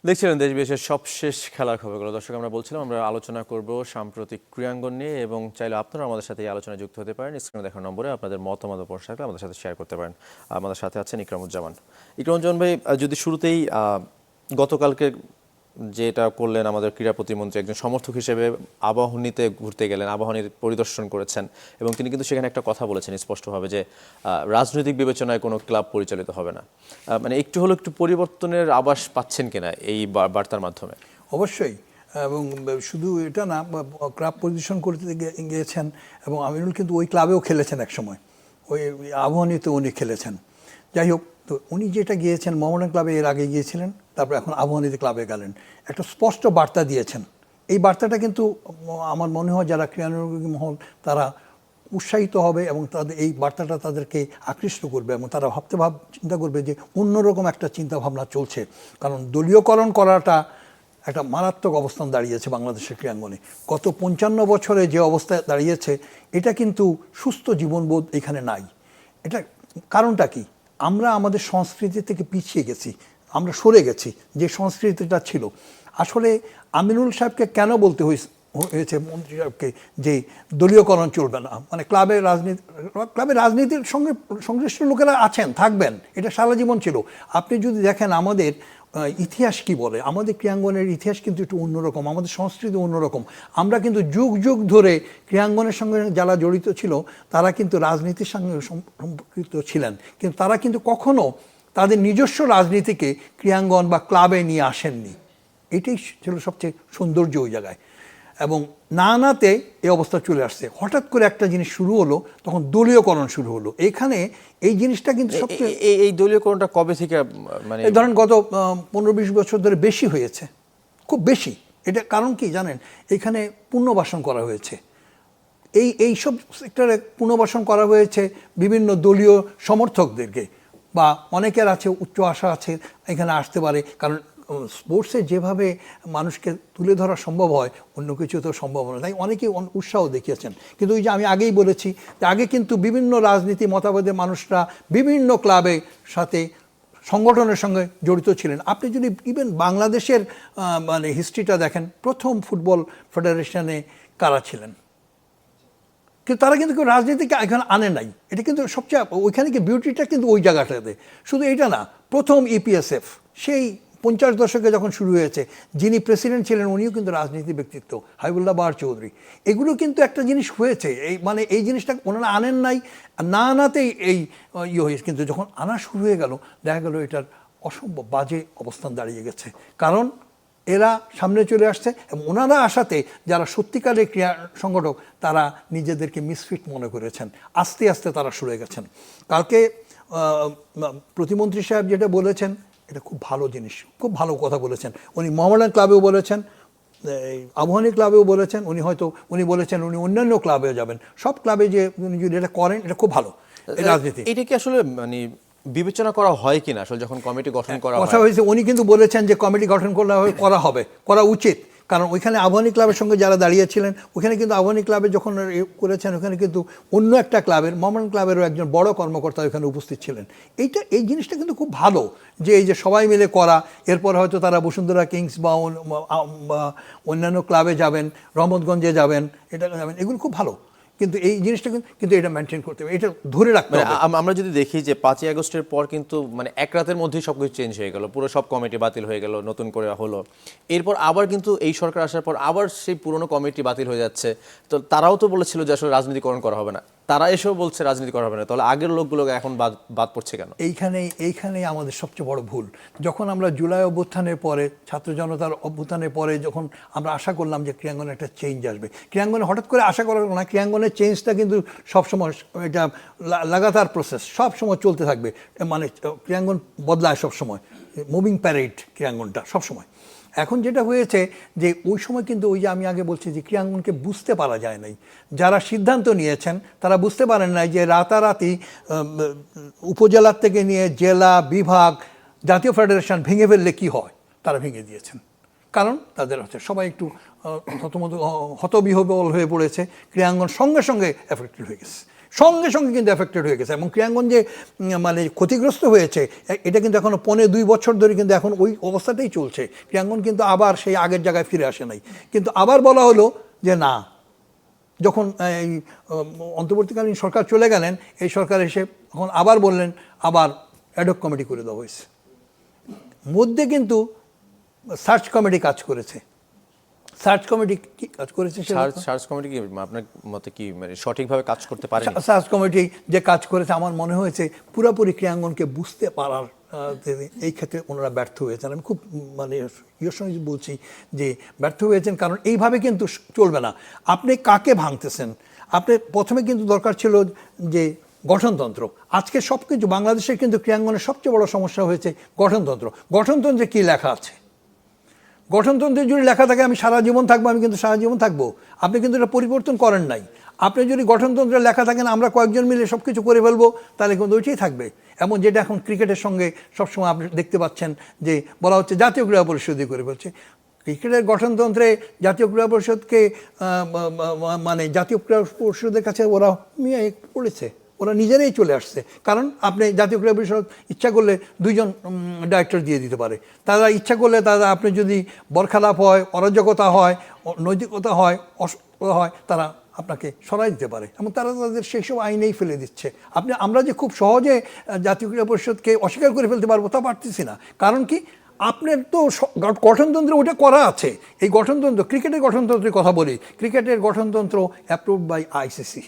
দেখছিলেন দেশ বিদেশের সবশেষ খেলার খবরগুলো। দর্শক, আমরা বলছিলাম আমরা আলোচনা করব সাম্প্রতিক ক্রীড়াঙ্গন নিয়ে, এবং চাইলে আপনারা আমাদের সাথে এই আলোচনায় যুক্ত হতে পারেন। স্ক্রিনে দেখার নম্বরে আপনাদের মতামত প্রশ্ন থাকলে আমাদের সাথে শেয়ার করতে পারেন। আমাদের সাথে আছেন ইকরামুজ্জামান। ইকরামুজ্জামান ভাই, যদি শুরুতেই গতকালকে যেটা করলেন আমাদের ক্রীড়া প্রতিমন্ত্রী, একজন সমর্থক হিসেবে আবাহনীতে ঘুরতে গেলেন, আবাহনীর পরিদর্শন করেছেন, এবং তিনি কিন্তু সেখানে একটা কথা বলেছেন স্পষ্টভাবে যে রাজনৈতিক বিবেচনায় কোনো ক্লাব পরিচালিত হবে না। মানে একটু পরিবর্তনের আভাস পাচ্ছেন কিনা এই বার্তার মাধ্যমে? অবশ্যই। এবং শুধু এটা না, ক্লাব পরিদর্শন করতে গিয়েছেন, এবং আমিনুল কিন্তু ওই ক্লাবেও খেলেছেন এক সময়, ওই আবাহনীতে উনি খেলেছেন। যাই হোক, তো উনি যেটা গিয়েছেন মোহামেডান ক্লাবে এর আগে গিয়েছিলেন, তারপর এখন আবাহনীতে ক্লাবে গেলেন, একটা স্পষ্ট বার্তা দিয়েছেন। এই বার্তাটা কিন্তু আমার মনে হয় যারা ক্রীড়ানুরাগী মহল তারা উৎসাহিত হবে, এবং তাদের এই বার্তাটা তাদেরকে আকৃষ্ট করবে, এবং তারা চিন্তা করবে যে অন্যরকম একটা চিন্তাভাবনা চলছে। কারণ দলীয়করণ করাটা একটা মারাত্মক অবস্থান দাঁড়িয়েছে বাংলাদেশের ক্রীড়াঙ্গনে। গত 55 বছরে যে অবস্থায় দাঁড়িয়েছে, এটা কিন্তু সুস্থ জীবনবোধ এখানে নাই। এটা কারণটা কি? আমরা আমাদের সংস্কৃতি থেকে পিছিয়ে গেছি, আমরা সরে গেছি যে সংস্কৃতিটা ছিল। আসলে আমিনুল সাহেবকে কেন বলতে হয়েছে মন্ত্রী সাহেবকে যে দলীয়করণ চলবে না, মানে ক্লাবের রাজনীতির সঙ্গে সংশ্লিষ্ট লোকেরা আছেন, থাকবেন, এটা সারা জীবন ছিল। আপনি যদি দেখেন আমাদের ইতিহাস কি বলে, আমাদের ক্রীড়াঙ্গনের ইতিহাস কিন্তু একটু অন্যরকম, আমাদের সংস্কৃতি অন্যরকম। আমরা কিন্তু যুগ যুগ ধরে ক্রীড়াঙ্গনের সঙ্গে যারা জড়িত ছিল তারা কিন্তু রাজনীতির সঙ্গে সম্পর্কিত ছিলেন, কিন্তু তারা কিন্তু কখনো তাদের নিজস্ব রাজনীতিকে ক্রীড়াঙ্গন বা ক্লাবে নিয়ে আসেননি। এটাই ছিল সবচেয়ে সৌন্দর্য ওই জায়গায়। এবং নাতে এই অবস্থা চলে আসছে, হঠাৎ করে একটা জিনিস শুরু হলো, তখন দলীয়করণ শুরু হলো। এখানে এই জিনিসটা কিন্তু সবচেয়ে, এই দলীয়করণটা কবে থেকে, মানে ধরেন গত 15-20 বছর ধরে বেশি হয়েছে, খুব বেশি। এটা কারণ কি জানেন? এখানে পুনর্বাসন করা হয়েছে, এইসব সেক্টরে পুনর্বাসন করা হয়েছে বিভিন্ন দলীয় সমর্থকদেরকে, বা অনেকের আছে উচ্চ আশা আছে এখানে আসতে পারে। কারণ স্পোর্টসে যেভাবে মানুষকে তুলে ধরা সম্ভব হয়, অন্য কিছু তো সম্ভব নয়, তাই অনেকেই উৎসাহ দেখিয়েছেন। কিন্তু ওই যে আমি আগেই বলেছি যে আগে কিন্তু বিভিন্ন রাজনীতি মতবাদের মানুষরা বিভিন্ন ক্লাবের সাথে সংগঠনের সঙ্গে জড়িত ছিলেন। আপনি যদি ইভেন বাংলাদেশের মানে হিস্ট্রিটা দেখেন, প্রথম ফুটবল ফেডারেশনে কারা ছিলেন, কিন্তু তারা কিন্তু কেউ রাজনীতিকে এখানে আনে নাই। এটা কিন্তু সবচেয়ে ওইখানে কি বিউটিটা কিন্তু ওই জায়গাটাতে। শুধু এটা না, প্রথম ইপিএসএফ সেই 50 দশকে যখন শুরু হয়েছে, যিনি প্রেসিডেন্ট ছিলেন উনিও কিন্তু রাজনীতি ব্যক্তিত্ব, হাবিবুল্লাহ বাহার চৌধুরী। এগুলো কিন্তু একটা জিনিস হয়েছে, মানে এই জিনিসটা ওনারা আনেন নাই, না আনাতেই এই হয়েছে। কিন্তু যখন আনা শুরু হয়ে গেল, দেখা গেল এটার অসম্ভব বাজে অবস্থান দাঁড়িয়ে গেছে। কারণ এরা সামনে চলে আসছে, এবং ওনারা আসাতে যারা সত্যিকারের ক্রীড়া সংগঠক তারা নিজেদেরকে মিসফিট মনে করেছেন, আস্তে আস্তে তারা সরে গেছেন। কালকে প্রতিমন্ত্রী সাহেব যেটা বলেছেন, এটা খুব ভালো জিনিস, খুব ভালো কথা বলেছেন। উনি মোহামেডান ক্লাবেও বলেছেন, আবাহনী ক্লাবেও বলেছেন, উনি বলেছেন উনি অন্যান্য ক্লাবেও যাবেন। সব ক্লাবে যে উনি যদি এটা করেন, এটা খুব ভালো রাজনীতি। এটা কি আসলে মানে বিবেচনা করা হয় কিনা আসলে যখন কমিটি গঠন করা হয়? কথা হয়েছে, উনি কিন্তু বলেছেন যে কমিটি গঠন করা উচিত। কারণ ওইখানে আবাহনী ক্লাবের সঙ্গে যারা দাঁড়িয়েছিলেন, ওখানে কিন্তু আবাহনী ক্লাবে যখন করেছেন, ওখানে কিন্তু অন্য একটা ক্লাবের, মোহামেডান ক্লাবেরও একজন বড় কর্মকর্তা ওখানে উপস্থিত ছিলেন। এই জিনিসটা কিন্তু খুব ভালো, যে এই যে সবাই মিলে করা। এরপর হয়তো তারা বসুন্ধরা কিংস বা অন্যান্য ক্লাবে যাবেন, রহমতগঞ্জে যাবেন, এগুলো খুব ভালো। কিন্তু এই জিনিসটা কিন্তু এটা মেনটেন করতে হবে, এটা ধরে রাখতে হবে। আমরা যদি দেখি যে 5ই আগস্টের পর কিন্তু মানে এক রাতের মধ্যেই সবকিছু চেঞ্জ হয়ে গেল, পুরো সব কমিটি বাতিল হয়ে গেল, নতুন করে হলো। এরপর আবার কিন্তু এই সরকার আসার পর আবার সেই পুরনো কমিটি বাতিল হয়ে যাচ্ছে। তো তারাও তো বলেছিল যে আসলে রাজনীতিকরণ করা হবে না, তারা এসেও বলছে রাজনীতি করা হবে না। তাহলে আগের লোকগুলো এখন বাদ পড়ছে কেন? এইখানেই আমাদের সবচেয়ে বড় ভুল। যখন আমরা জুলাই অভ্যুত্থানের পরে, ছাত্র জনতার অভ্যুত্থানের পরে যখন আমরা আশা করলাম যে ক্রীড়াঙ্গনে একটা চেঞ্জ আসবে, ক্রীড়াঙ্গনে হঠাৎ করে আশা করা না, ক্রীড়াঙ্গনের চেঞ্জটা কিন্তু সবসময় এটা লাগাতার প্রসেস, সবসময় চলতে থাকবে। মানে ক্রীড়াঙ্গন বদলায় সবসময়, মুভিং প্যারেড ক্রীড়াঙ্গনটা সবসময়। এখন যেটা হয়েছে যে ওই সময় কিন্তু ওই যে আমি আগে বলছি যে ক্রীড়াঙ্গনকে বুঝতে পারা যায় নাই। যারা সিদ্ধান্ত নিয়েছেন তারা বুঝতে পারেন নাই যে রাতারাতি উপজেলার থেকে নিয়ে জেলা, বিভাগ, জাতীয় ফেডারেশন ভেঙে ফেললে কী হয়, তারা ভেঙে দিয়েছেন। কারণ তাদের হচ্ছে সবাই একটু হতবিহ্বল হয়ে পড়েছে, ক্রীড়াঙ্গন সঙ্গে সঙ্গে এফেক্টেড হয়ে গেছে। সঙ্গে সঙ্গে কিন্তু এফেক্টেড হয়ে গেছে। এবং ক্রীড়াঙ্গন যে মানে ক্ষতিগ্রস্ত হয়েছে এটা কিন্তু এখনো 2 বছর ধরে কিন্তু এখন ওই অবস্থাটাই চলছে। ক্রীড়াঙ্গন কিন্তু আবার সেই আগের জায়গায় ফিরে আসে নাই। কিন্তু আবার বলা হলো যে না, যখন এই অন্তর্বর্তীকালীন সরকার চলে গেলেন, এই সরকার এসে এখন আবার বললেন আবার অ্যাডহক কমিটি করে দেওয়া হয়েছে। মধ্যে কিন্তু সার্চ কমিটি কাজ করেছে। সার্চ কমিটি কি কাজ করেছে? সার্চ কমিটি কি আপনার মতে কি মানে সঠিকভাবে কাজ করতে পারে? সার্চ কমিটি যে কাজ করেছে আমার মনে হয়েছে পুরোপুরি ক্রীড়াঙ্গনকে বুঝতে পারার এই ক্ষেত্রে ওনারা ব্যর্থ হয়েছেন। আমি খুব মানে ইয়ের সঙ্গে বলছি যে ব্যর্থ হয়েছেন, কারণ এইভাবে কিন্তু চলবে না। আপনি কাকে ভাঙতেছেন? আপনি প্রথমে কিন্তু দরকার ছিল যে গঠনতন্ত্র। আজকে সব কিছু বাংলাদেশের কিন্তু ক্রীড়াঙ্গনের সবচেয়ে বড় সমস্যা হয়েছে গঠনতন্ত্র। গঠনতন্ত্রে কী লেখা আছে? গঠনতন্ত্রে যদি লেখা থাকে আমি সারা জীবন থাকবো, আমি কিন্তু সারা জীবন থাকবো। আপনি কিন্তু এটা পরিবর্তন করেন নাই। আপনি যদি গঠনতন্ত্রে লেখা থাকেন আমরা কয়েকজন মিলে সব কিছু করে ফেলবো, তাহলে কিন্তু ওইটাই থাকবে। এমন যেটা এখন ক্রিকেটের সঙ্গে সবসময় আপনি দেখতে পাচ্ছেন যে বলা হচ্ছে জাতীয় ক্রীড়া পরিষদই করে ফেলছে। ক্রিকেটের গঠনতন্ত্রে জাতীয় ক্রীড়া পরিষদকে মানে জাতীয় ক্রীড়া পরিষদের কাছে ওরা পড়েছে, ওরা নিজেরাই চলে আসছে। কারণ আপনি জাতীয় ক্রীড়া পরিষদ ইচ্ছা করলে 2 জন ডাইরেক্টর দিয়ে দিতে পারে। তারা ইচ্ছা করলে তারা আপনি যদি বরখালাপ হয়, অরাজকতা হয়, নৈতিকতা হয়, অসৎ হয়, তারা আপনাকে সরাই দিতে পারে। এবং তারা তাদের সেই সব আইনেই ফেলে দিচ্ছে। আমরা যে খুব সহজে জাতীয় ক্রীড়া পরিষদকে অস্বীকার করে ফেলতে পারবো তা পারতেছি না। কারণ কি, আপনার তো গঠনতন্ত্রে ওটা করা আছে। এই গঠনতন্ত্র, ক্রিকেটের গঠনতন্ত্রের কথা বলি, ক্রিকেটের গঠনতন্ত্র অ্যাপ্রুভড বাই আইসিসি।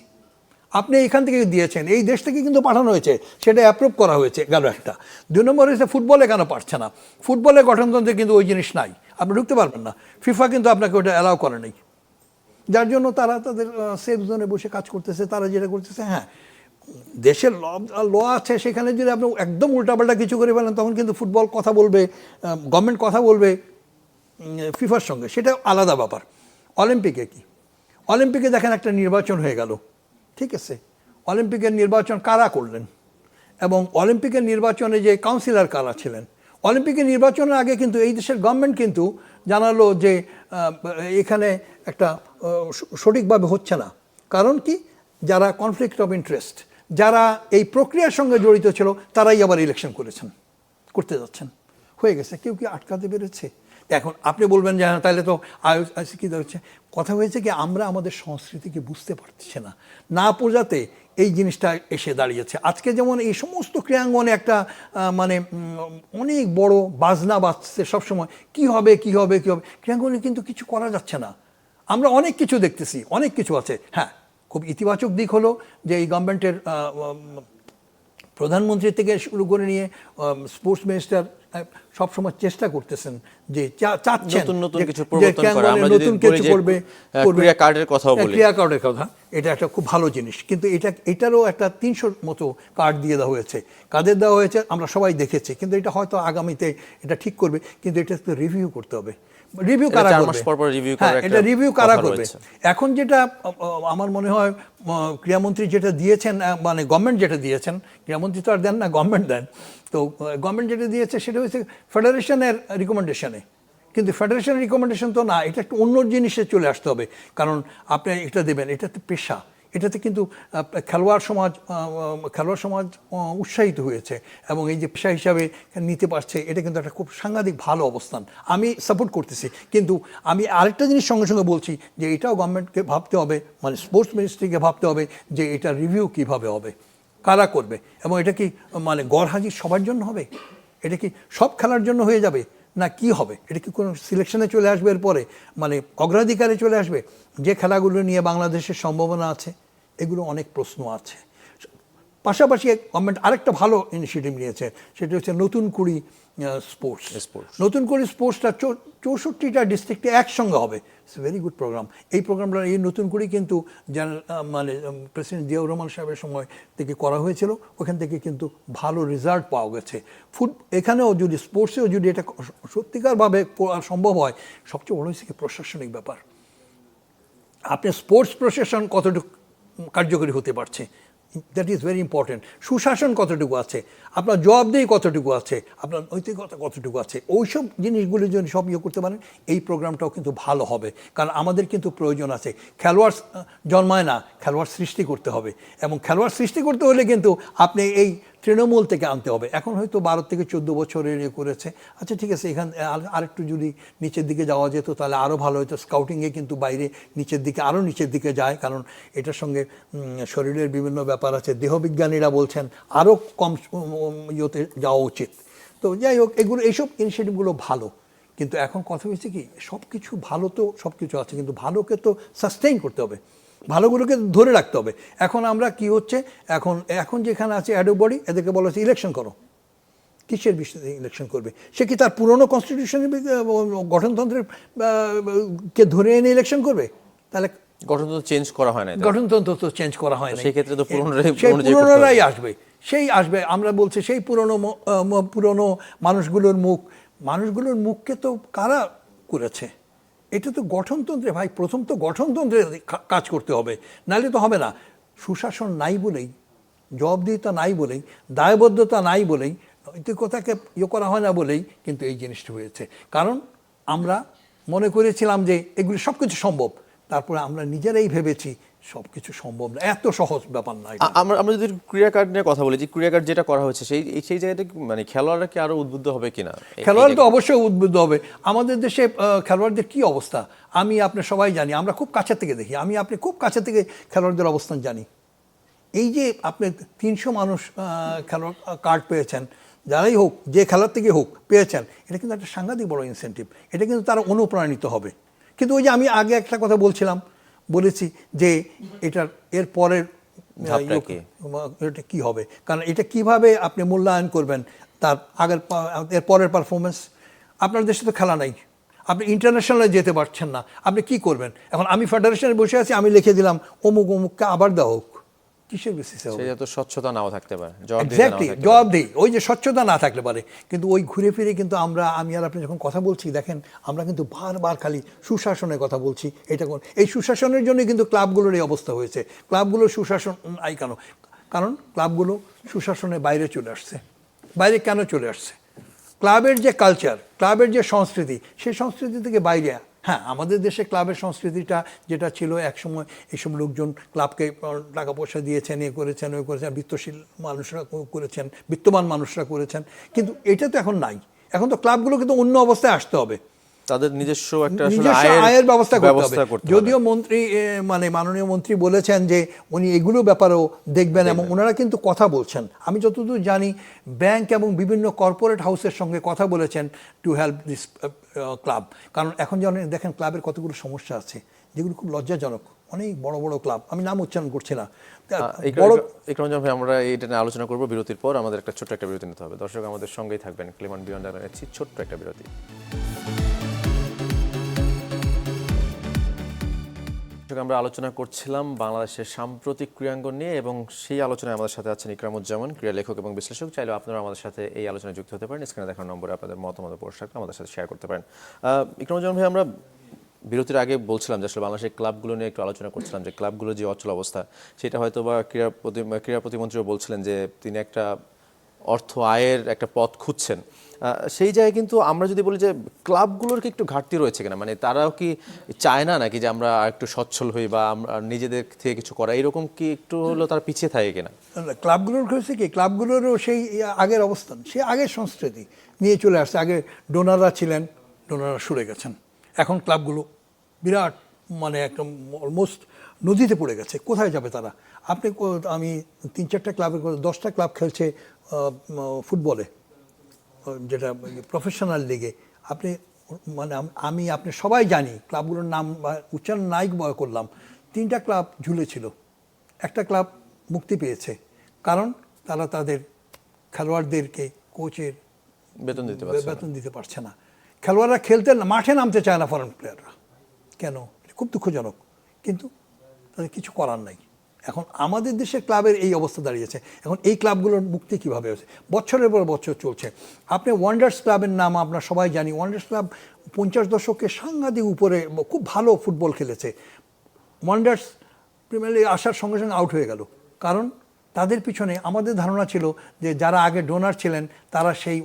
আপনি এখান থেকে দিয়েছেন, এই দেশ থেকে কিন্তু পাঠানো হয়েছে, সেটা অ্যাপ্রুভ করা হয়েছে, গেল একটা। 2 নম্বর হয়েছে ফুটবলে কেন পারছে না? ফুটবলের গঠনতন্ত্রে কিন্তু ওই জিনিস নাই, আপনি ঢুকতে পারবেন না। ফিফা কিন্তু আপনাকে ওটা অ্যালাউ করে নেই, যার জন্য তারা তাদের সেফ জোনে বসে কাজ করতেছে। তারা যেটা করতেছে, হ্যাঁ দেশের ল আছে, সেখানে যদি আপনি একদম উল্টাপাল্টা কিছু করে ফেলেন তখন কিন্তু ফুটবল কথা বলবে, গভর্নমেন্ট কথা বলবে ফিফার সঙ্গে, সেটা আলাদা ব্যাপার। অলিম্পিকে কি? অলিম্পিকে দেখেন একটা নির্বাচন হয়ে গেল, ঠিক আছে? অলিম্পিকের নির্বাচন কারা করলেন? এবং অলিম্পিকের নির্বাচনে যে কাউন্সিলর কারা ছিলেন? অলিম্পিকের নির্বাচনের আগে কিন্তু এই দেশের গভর্নমেন্ট কিন্তু জানালো যে এখানে একটা সঠিকভাবে হচ্ছে না। কারণ কি, যারা কনফ্লিক্ট অফ ইন্টারেস্ট, যারা এই প্রক্রিয়ার সঙ্গে জড়িত ছিল, তারাই আবার ইলেকশন করতে যাচ্ছেন। হয়ে গেছে, কেউ কি আটকাতে পেরেছে? এখন আপনি বলবেন যে হ্যাঁ তাহলে তো আইসি কী হচ্ছে। কথা হয়েছে কি, আমরা আমাদের সংস্কৃতিকে বুঝতে পারছি না, না বোঝাতে এই জিনিসটা এসে দাঁড়িয়েছে। আজকে যেমন এই সমস্ত ক্রীড়াঙ্গনে একটা মানে অনেক বড় বাজনা বাজছে সবসময়, কী হবে কী হবে কী হবে। ক্রীড়াঙ্গনে কিন্তু কিছু করা যাচ্ছে না। আমরা অনেক কিছু দেখতেছি, অনেক কিছু আছে। হ্যাঁ, খুব ইতিবাচক দিক হলো যে এই গভর্নমেন্টের প্রধানমন্ত্রী থেকে শুরু করে নিয়ে স্পোর্টস মিনিস্টার সবসময় চেষ্টা করতেছেন যে চাচ্ছেন নতুন কিছু প্রবর্তন করা। আমরা যদি করবে ক্রিয়া কার্ডের কথাও বলি, ক্রিয়া কার্ডের কথা, এটা একটা খুব ভালো জিনিস। কিন্তু এটারও একটা 300 মতো কার্ড দিয়ে দেওয়া হয়েছে। কাদের দেওয়া হয়েছে আমরা সবাই দেখেছি, কিন্তু এটা হয়তো আগামীতে এটা ঠিক করবে, কিন্তু এটা একটু রিভিউ করতে হবে। রিভিউ কারা করবে? হ্যাঁ, এটা রিভিউ কারা করবে? এখন যেটা আমার মনে হয় ক্রীড়ামন্ত্রী যেটা দিয়েছেন, মানে গভর্নমেন্ট যেটা দিয়েছেন, ক্রীড়ামন্ত্রী তো আর দেন না, গভর্নমেন্ট দেন। তো গভর্নমেন্ট যেটা দিয়েছে সেটা হচ্ছে ফেডারেশনের রিকমেন্ডেশনে। কিন্তু ফেডারেশনের রিকমেন্ডেশন তো না, এটা একটু অন্য জিনিসে চলে আসতে হবে। কারণ আপনি এটা দেবেন, এটা তো পেশা, এটাতে কিন্তু খেলোয়াড় সমাজ উৎসাহিত হয়েছে এবং এই যে পেশা হিসাবে নিতে পারছে, এটা কিন্তু একটা খুব সাংঘাতিক ভালো অবস্থান। আমি সাপোর্ট করতেছি, কিন্তু আমি আরেকটা জিনিস সঙ্গে সঙ্গে বলছি যে এটাও গভর্নমেন্টকে ভাবতে হবে, মানে স্পোর্টস মিনিস্ট্রিকে ভাবতে হবে যে এটা রিভিউ কিভাবে হবে, কারা করবে, এবং এটা কি মানে গড়হাজির সবার জন্য হবে? এটা কি সব খেলার জন্য হয়ে যাবে না কি হবে? এটা কি কোনো সিলেকশনে চলে আসবে এরপরে, মানে অগ্রাধিকারে চলে আসবে? যে খেলাগুলো নিয়ে বাংলাদেশের সম্ভাবনা আছে, এগুলো অনেক প্রশ্ন আছে। পাশাপাশি গভর্নমেন্ট আরেকটা ভালো ইনিশিয়েটিভ নিয়েছে, সেটা হচ্ছে নতুন কুড়ি স্পোর্টস। নতুন কুড়ি স্পোর্টসটা 64টা ডিস্ট্রিক্টে একসঙ্গে হবে। It's very good program. এই প্রোগ্রামটা, এই নতুন কুড়ি কিন্তু মানে প্রেসিডেন্ট জিয়াউর রহমান সাহেবের সময় থেকে করা হয়েছিল, ওখান থেকে কিন্তু ভালো রেজাল্ট পাওয়া গেছে। এখানেও যদি স্পোর্টসেও যদি এটা সত্যিকারভাবে সম্ভব হয়, সবচেয়ে বড় হচ্ছে কি প্রশাসনিক ব্যাপার। আপনি স্পোর্টস প্রশাসন কতটুকু কার্যকরী হতে পারছে, দ্যাট ইজ ভেরি ইম্পর্টেন্ট। সুশাসন কতটুকু আছে, আপনার জবাবদেহি কতটুকু আছে, আপনার নৈতিকতা কতটুকু আছে, ওইসব জিনিসগুলি যদি সব ইয়ে করতে পারেন এই প্রোগ্রামটাও কিন্তু ভালো হবে। কারণ আমাদের কিন্তু প্রয়োজন আছে, খেলোয়াড় জন্মায় না, খেলোয়াড় সৃষ্টি করতে হবে, এবং খেলোয়াড় সৃষ্টি করতে হলে কিন্তু আপনি এই তৃণমূল থেকে আনতে হবে। এখন হয়তো 12 থেকে 14 বছরের ইয়ে করেছে, আচ্ছা ঠিক আছে, এখান আরেকটু যদি নিচের দিকে যাওয়া যেত তাহলে আরও ভালো হতো। স্কাউটিংয়ে কিন্তু বাইরে নিচের দিকে, আরও নিচের দিকে যায়, কারণ এটার সঙ্গে শরীরের বিভিন্ন ব্যাপার আছে। দেহবিজ্ঞানীরা বলছেন আরও কম ইয়েতে যাওয়া উচিত। তো যাই হোক, এগুলো এইসব ইনিশিয়েটিভগুলো ভালো, কিন্তু এখন কথা হচ্ছে কি, সব কিছু ভালো তো সব কিছু আছে, কিন্তু ভালোকে তো সাস্টেইন করতে হবে, ভালোগুলোকে ধরে রাখতে হবে। এখন আমরা কি হচ্ছে, এখন যেখানে আছে অ্যাডো বডি, এদেরকে বলা হচ্ছে ইলেকশন করো। কিসের বিষয়ে ইলেকশন করবে? সে কি তার পুরনো কনস্টিটিউশনের গঠনতন্ত্রের কে ধরে এনে ইলেকশন করবে? তাহলে গঠনতন্ত্র চেঞ্জ করা হয় না, গঠনতন্ত্র তো চেঞ্জ করা হয় না, সেই ক্ষেত্রে তো পুরনোরাই আসবে, সেই আসবে। আমরা বলছি সেই পুরনো মানুষগুলোর মুখকে তো কারা করেছে? এটা তো গঠনতন্ত্রে ভাই, প্রথম তো গঠনতন্ত্রে কাজ করতে হবে, নাহলে তো হবে না। সুশাসন নাই বলেই, জবাবদিহিতা নাই বলেই, দায়বদ্ধতা নাই বলেই, নৈতিকতাকে ইয়ে করা হয় না বলেই কিন্তু এই জিনিসটা হয়েছে। কারণ আমরা মনে করেছিলাম যে এগুলি সব কিছু সম্ভব, তারপরে আমরা নিজেরাই ভেবেছি সব কিছু সম্ভব না, এত সহজ ব্যাপার নয়। আমরা যদি ক্রীড়া কার্ড নিয়ে কথা বলি, যে ক্রীড়া কার্ড যেটা করা হয়েছে সেই জায়গাটা মানে খেলোয়াড়রা কি আরো উদ্বুদ্ধ হবে কিনা? খেলোয়াড় তো অবশ্যই উদ্বুদ্ধ হবে। আমাদের দেশে খেলোয়াড়দের কি অবস্থা আপনি সবাই জানি, আমরা খুব কাছে থেকে দেখি, আপনি খুব কাছে থেকে খেলোয়াড়দের অবস্থান জানি। এই যে আপনি 300 মানুষ খেলোয়াড় কার্ড পেয়েছেন, যারাই হোক, যে খেলার থেকে হোক পেয়েছেন, এটা কিন্তু একটা সাংঘাতিক বড় ইনসেন্টিভ, এটা কিন্তু তারা অনুপ্রাণিত হবে। কিন্তু ওই যে আমি আগে একটা কথা বলেছি যে এর পরের এটা কী হবে, কারণ এটা কিভাবে আপনি মূল্যায়ন করবেন তার এর পরের পারফরমেন্স। আপনার দেশে তো খেলা নাই, আপনি ইন্টারন্যাশনালে যেতে পারছেন না, আপনি কি করবেন? এখন আমি ফেডারেশনে বসে আছি, আমি লিখে দিলাম অমুককে আবার দেওয়া হোক, কিসের বেসিসে হবে? সেটা তো স্বচ্ছতা নাও থাকতে পারে, এক্স্যাক্টলি, জবাবদিহি, ওই যে স্বচ্ছতা না থাকতে পারে। কিন্তু ওই ঘুরে ফিরে কিন্তু আমি আর আপনি যখন কথা বলছি, দেখেন আমরা কিন্তু বারবার খালি সুশাসনের কথা বলছি। এই সুশাসনের জন্য কিন্তু ক্লাবগুলোর এই অবস্থা হয়েছে। ক্লাবগুলোর সুশাসন আই কেন? কারণ ক্লাবগুলো সুশাসনের বাইরে চলে আসছে। বাইরে কেন চলে আসছে? ক্লাবের যে কালচার, ক্লাবের যে সংস্কৃতি, সেই সংস্কৃতি থেকে বাইরে। হ্যাঁ, আমাদের দেশে ক্লাবের সংস্কৃতিটা যেটা ছিল একসময়, এইসব লোকজন ক্লাবকে টাকা পয়সা দিয়েছেন, করেছেন, বিত্তশীল মানুষরা করেছেন, বিত্তবান মানুষরা করেছেন, কিন্তু এটা তো এখন নাই। এখন তো ক্লাবগুলোকে তো অন্য অবস্থায় আসতে হবে, তাদের নিজস্ব একটা আয়ের ব্যবস্থা করতে হবে। যদিও মাননীয় মন্ত্রী বলেছেন যে উনি এগুলো ব্যাপারেও দেখবেন, এবং ওনারা কিন্তু কথা বলছেন। আমি যতদূর জানি ব্যাংক এবং বিভিন্ন কর্পোরেট হাউসের সঙ্গে কথা বলেছেন টু হেল্প দিস ক্লাব। কারণ এখন দেখেন ক্লাবের কতগুলো সমস্যা আছে যেগুলো খুব লজ্জাজনক। অনেক বড় বড় ক্লাব, আমি নাম উচ্চারণ করছি না। ইকরামুজ্জামান ভাই, আমরা এটা নিয়ে আলোচনা করবো বিরতির পর। আমাদের ছোট্ট একটা বিরতি নিতে হবে। দর্শক আমাদের সঙ্গেই থাকবেন, ক্লেমন বিয়ন্ড জানাচ্ছি ছোট্ট একটা বিরতি। আমরা আলোচনা করছিলাম বাংলাদেশের সাম্প্রতিক ক্রীড়াঙ্গন নিয়ে, এবং সেই আলোচনায় আমাদের সাথে আছেন ইকরামুজ্জামান, ক্রীড়া লেখক এবং বিশ্লেষক। চাইলে আপনারা আমাদের সাথে এই আলোচনায় যুক্ত হতে পারেন। স্ক্রিনে দেখার নম্বরে আপনাদের মতামত পোস্টারটা আমাদের সাথে শেয়ার করতে পারেন। ইকরামুজ্জামান ভাই, আমরা বিরতির আগে বলছিলাম যে আসলে বাংলাদেশের ক্লাবগুলো নিয়ে একটু আলোচনা করছিলাম, যে ক্লাবগুলো যে অচল অবস্থা, সেটা হয়তো বা ক্রীড়া প্রতিমন্ত্রীও বলছিলেন যে তিনি একটা অর্থ আয়ের একটা পথ খুঁজছেন। সেই জায়গায় কিন্তু আমরা যদি বলি যে ক্লাবগুলোর কি একটু ঘাটতি রয়েছে কিনা, মানে তারাও কি চায় না নাকি যে আমরা একটু সচ্ছল হই বা আমরা নিজেদের থেকে কিছু করা, এরকম কি একটু হলো তারা পিছিয়ে থাকে কিনা? ক্লাবগুলোর হয়েছে কি, ক্লাবগুলোরও সেই আগের অবস্থান, সেই আগের সংস্কৃতি নিয়ে চলে আসছে। আগে ডোনাররা ছিলেন, ডোনাররা সরে গেছেন। এখন ক্লাবগুলো বিরাট একদম অলমোস্ট নদীতে পড়ে গেছে। কোথায় যাবে তারা? আমি 3-4টা ক্লাবের 10টা ক্লাব খেলছে ফুটবলে, যেটা প্রফেশনাল লিগে। আপনি সবাই জানি, ক্লাবগুলোর নাম উচ্চারণ নাই করলাম। 3টা ক্লাব ঝুলেছিল, একটা ক্লাব মুক্তি পেয়েছে, কারণ তারা তাদের খেলোয়াড়দেরকে কোচের বেতন দিতে পারছে না। খেলোয়াড়রা খেলতে মাঠে নামতে চায় না, ফরেন প্লেয়াররা। কেন? খুব দুঃখজনক, কিন্তু তাদের কিছু করার নাই। এখন আমাদের দেশের ক্লাবের এই অবস্থা দাঁড়িয়েছে। এখন এই ক্লাবগুলোর মুক্তি কীভাবে হয়েছে? বছরের পর বছর চলছে। আপনি ওয়ান্ডার্স ক্লাবের নাম আমরা সবাই জানি। ওয়ান্ডার্স ক্লাব 50 দশকে সাংঘাতিক উপরে খুব ভালো ফুটবল খেলেছে। ওয়ান্ডার্স প্রিমিয়ার লিগে আসার সঙ্গে সঙ্গে আউট হয়ে গেল, কারণ তাদের পিছনে আমাদের ধারণা ছিল যে যারা আগে ডোনার ছিলেন তারা সেই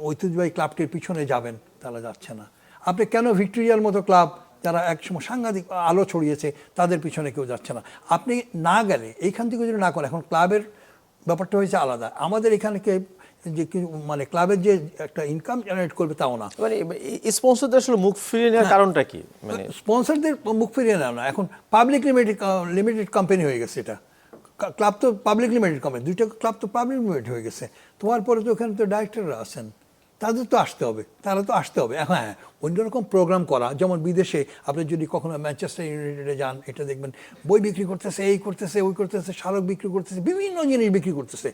ঐতিহ্যবাহী ক্লাবটির পিছনে যাবেন, তারা যাচ্ছে না। আপনি কেন ভিক্টোরিয়ার মতো ক্লাব যারা একসময় সাংঘাতিক আলো ছড়িয়েছে তাদের পিছনে কেউ যাচ্ছে না? আপনি না গেলে এইখান থেকে যদি না করেন, এখন ক্লাবের ব্যাপারটা হয়েছে আলাদা। আমাদের এখানে যে মানে ক্লাবের যে একটা ইনকাম জেনারেট করবে তাও না। মানে স্পন্সরদের আসলে মুখ ফিরিয়ে নেওয়ার কারণটা কি? মানে স্পন্সরদের মুখ ফিরিয়ে নেওয়া না, এখন পাবলিক লিমিটেড কোম্পানি হয়ে গেছে। এটা ক্লাব তো পাবলিক লিমিটেড কোম্পানি, দুইটা ক্লাব তো পাবলিক লিমিটেড হয়ে গেছে। তোমার পরে তো ওখানে তো ডাইরেক্টররা আছেন, তাদের তো আসতে হবে, তারা তো আসতে হবে। হ্যাঁ, অন্যরকম প্রোগ্রাম করা, যেমন বিদেশে আপনি যদি কখনো ম্যানচেস্টার ইউনাইটেডে যান, এটা দেখবেন বই বিক্রি করতেছে, এই করতেছে, ওই করতেছে, স্মারক বিক্রি করতেছে, বিভিন্ন জিনিস বিক্রি করতেছে।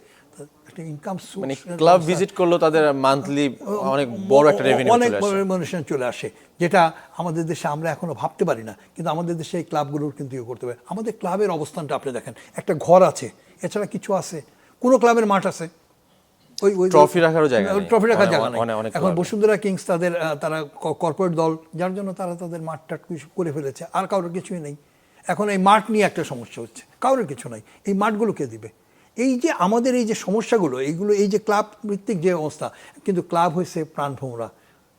একটা ইনকাম মানে ক্লাব ভিজিট করলো তাদের মান্থলি অনেক বড় একটা রেভিনিউ অনেক বড় রেভিনিউ চলে আসে, যেটা আমাদের দেশে আমরা এখনো ভাবতে পারি না। কিন্তু আমাদের দেশে এই ক্লাবগুলোর কিন্তু ইয়ে করতে হবে। আমাদের ক্লাবের অবস্থানটা আপনি দেখেন, একটা ঘর আছে, এছাড়া কিছু আছে? কোনো ক্লাবের মাঠ আছে? ওই ট্রফি রাখারও জায়গা নেই, ট্রফি রাখার জায়গা নেই। অনেক এখন বসুন্ধরা কিংস তারা কর্পোরেট দল, যার জন্য তারা তাদের মাঠটা কিছু করে ফেলেছে, আর কারোর কিছুই নেই। এখন এই মাঠ নিয়ে একটা সমস্যা হচ্ছে, কারোর কিছু নাই। এই মাঠগুলো কে দিবে? এই যে আমাদের এই যে সমস্যাগুলো, এই যে ক্লাব ভিত্তিক যে অবস্থা, কিন্তু ক্লাব হয়েছে প্রাণভোমরা।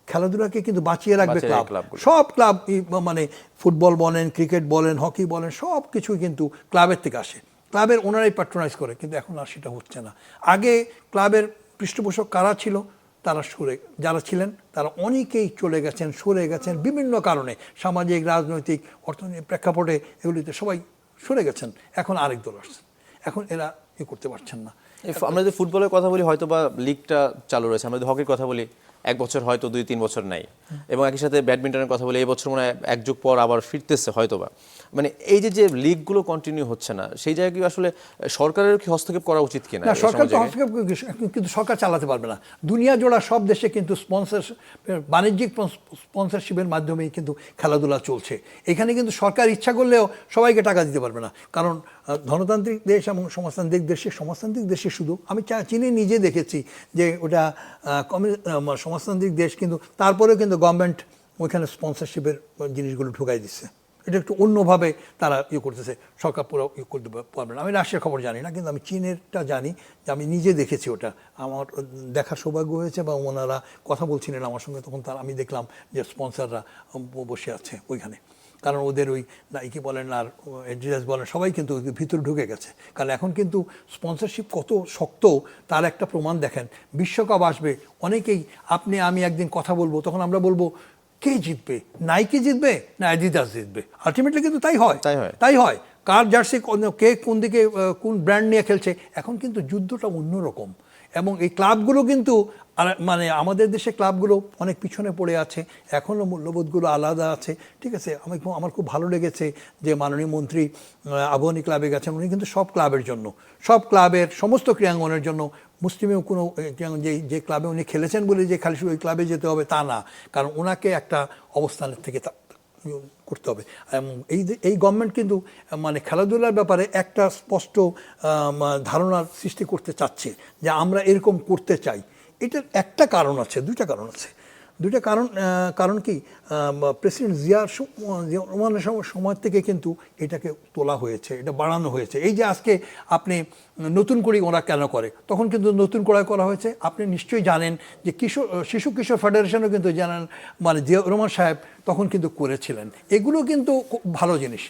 খেলাধুলাকে কিন্তু বাঁচিয়ে রাখবে ক্লাব। সব ক্লাব, মানে ফুটবল বলেন, ক্রিকেট বলেন, হকি বলেন, সব কিছুই কিন্তু ক্লাবের থেকে আসে, ক্লাবের ওনারাই প্যাট্রোনাইজ করে। কিন্তু এখন আর সেটা হচ্ছে না। আগে ক্লাবের পৃষ্ঠপোষক কারা ছিল? তারা যারা ছিলেন তারা অনেকেই চলে গেছেন, সরে গেছেন বিভিন্ন কারণে, সামাজিক, রাজনৈতিক, অর্থনৈতিক প্রেক্ষাপটে, এগুলিতে সবাই সরে গেছেন। এখন আরেক দল আসছে, এখন এরা করতে পারছেন না। আমরা যদি ফুটবলের কথা বলি, হয়তো বা লিগটা চালু রয়েছে। আমরা যদি হকির কথা বলি, 1 বছর হয়তো 2-3 বছর নাই। এবং একই সাথে ব্যাডমিন্টনের কথা বলি, এই বছর মনে হয় 1 যুগ পর আবার ফিরতেছে হয়তো বা। মানে এই যে লিগগুলো কন্টিনিউ হচ্ছে না, সেই জায়গায় কি আসলে সরকারের কি হস্তক্ষেপ করা উচিত কিনা? না, সরকার তো হস্তক্ষেপ, কিন্তু সরকার চালাতে পারবে না। দুনিয়া জোড়া সব দেশে কিন্তু বাণিজ্যিক স্পন্সরশিপের মাধ্যমেই কিন্তু খেলাধুলা চলছে। এখানে কিন্তু সরকার ইচ্ছা করলেও সবাইকে টাকা দিতে পারবে না, কারণ ধনতান্ত্রিক দেশ এবং সমাজতান্ত্রিক দেশে শুধু আমি চীনে নিজে দেখেছি যে ওটা সমাজতান্ত্রিক দেশ, কিন্তু তারপরেও কিন্তু গভর্নমেন্ট ওইখানে স্পন্সরশিপের জিনিসগুলো ঢুকাই দিচ্ছে। এটা একটু অন্যভাবে তারা করতেছে, সরকার পুরো করতে পারবে না। আমি রাশিয়ার খবর জানি না, কিন্তু আমি চীনেরটা জানি, যে আমি নিজে দেখেছি, ওটা আমার দেখার সৌভাগ্য হয়েছে, বা ওনারা কথা বলছিলেন আমার সঙ্গে, তখন আমি দেখলাম যে স্পন্সররা বসে আছে ওইখানে। কারণ ওদের ওই নাইকি বলেন আর এডিডাস বলেন, সবাই কিন্তু ভিতরে ঢুকে গেছে। কারণ এখন কিন্তু স্পন্সরশিপ কত শক্ত তার একটা প্রমাণ দেখেন। বিশ্বকাপ আসবে, অনেকেই আমি একদিন কথা বলবো, তখন আমরা বলবো কে জিতবে, নাইকি জিতবে না অ্যাডিডাস জিতবে? আলটিমেটলি কিন্তু তাই হয়। কার জার্সি, কে কোন দিকে কোন ব্র্যান্ড নিয়ে খেলছে, এখন কিন্তু যুদ্ধটা অন্যরকম। এবং এই ক্লাবগুলো কিন্তু মানে আমাদের দেশে ক্লাবগুলো অনেক পিছনে পড়ে আছে, এখনও মূল্যবোধগুলো আলাদা আছে। ঠিক আছে, আমার খুব ভালো লেগেছে যে মাননীয় মন্ত্রী আবাহনী ক্লাবে গেছেন। উনি কিন্তু সব ক্লাবের জন্য, সব ক্লাবের সমস্ত ক্রীড়াঙ্গনের জন্য, মুসলিমেও কোনো যে ক্লাবে উনি খেলেছেন বলে যে খালি ওই ক্লাবে যেতে হবে তা না, কারণ ওনাকে একটা অবস্থানের থেকে করতে হবে। এই গভর্নমেন্ট কিন্তু মানে খেলাধুলার ব্যাপারে একটা স্পষ্ট ধারণার সৃষ্টি করতে চাচ্ছে যে আমরা এরকম করতে চাই। এটার একটা কারণ আছে, দুইটা কারণ কি, প্রেসিডেন্ট জিয়ার রহমানের সময় থেকে কিন্তু এটাকে তোলা হয়েছে, এটা বাড়ানো হয়েছে। এই যে আজকে আপনি নতুন করে ওরা কেন করে, তখন কিন্তু নতুন করে করা হয়েছে। আপনি নিশ্চয়ই জানেন যে শিশু কিশোর ফেডারেশনও কিন্তু জানেন, মানে জিয়া রহমান সাহেব তখন কিন্তু করেছিলেন। এগুলো কিন্তু ভালো জিনিস।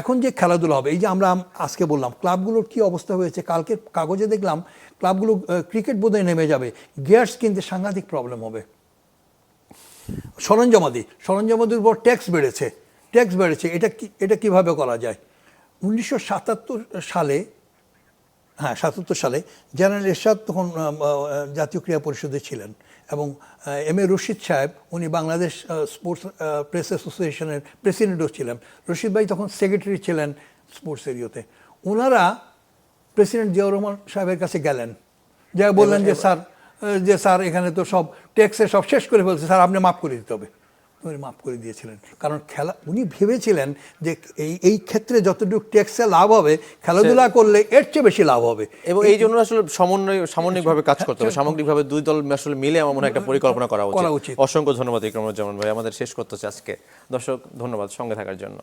এখন যে খেলাধুলা হবে, এই যে আমরা আজকে বললাম ক্লাবগুলোর কি অবস্থা হয়েছে, কালকে কাগজে দেখলাম ক্লাবগুলো ক্রিকেট বোধহয় নেমে যাবে, গিয়ার্স কিনতে সাংঘাতিক প্রবলেম হবে। সরঞ্জামাদির উপর ট্যাক্স বেড়েছে। এটা কিভাবে করা যায়? 1977 সালে জেনারেল এরশাদ তখন জাতীয় ক্রীড়া পরিষদে ছিলেন, এবং এম এ রশিদ সাহেব, উনি বাংলাদেশ স্পোর্টস প্রেস অ্যাসোসিয়েশনের প্রেসিডেন্টও ছিলেন। রশিদ ভাই তখন সেক্রেটারি ছিলেন স্পোর্টস এরিয়াতে। ওনারা প্রেসিডেন্ট জিয়াউর রহমান সাহেবের কাছে গেলেন, যা বললেন যে স্যার এখানে তো সব ট্যাক্সে সব শেষ করে ফেলছে, স্যার আপনি মাফ করে দিতে হবে। উনি মাফ করে দিয়েছিলেন, কারণ উনি ভেবেছিলেন যে এই ক্ষেত্রে যতটুকু ট্যাক্সে লাভ হবে, খেলাধুলা করলে এর চেয়ে বেশি লাভ হবে। এবং এই জন্য আসলে সামগ্রিকভাবে কাজ করতে হবে, সামগ্রিকভাবে দুই দল আসলে মিলে আমার মনে হয় একটা পরিকল্পনা করা উচিত। অসংখ্য ধন্যবাদ ইকরামুজ্জামান ভাই, আমাদের শেষ করতে হচ্ছে আজকে। দর্শক ধন্যবাদ সঙ্গে থাকার জন্য।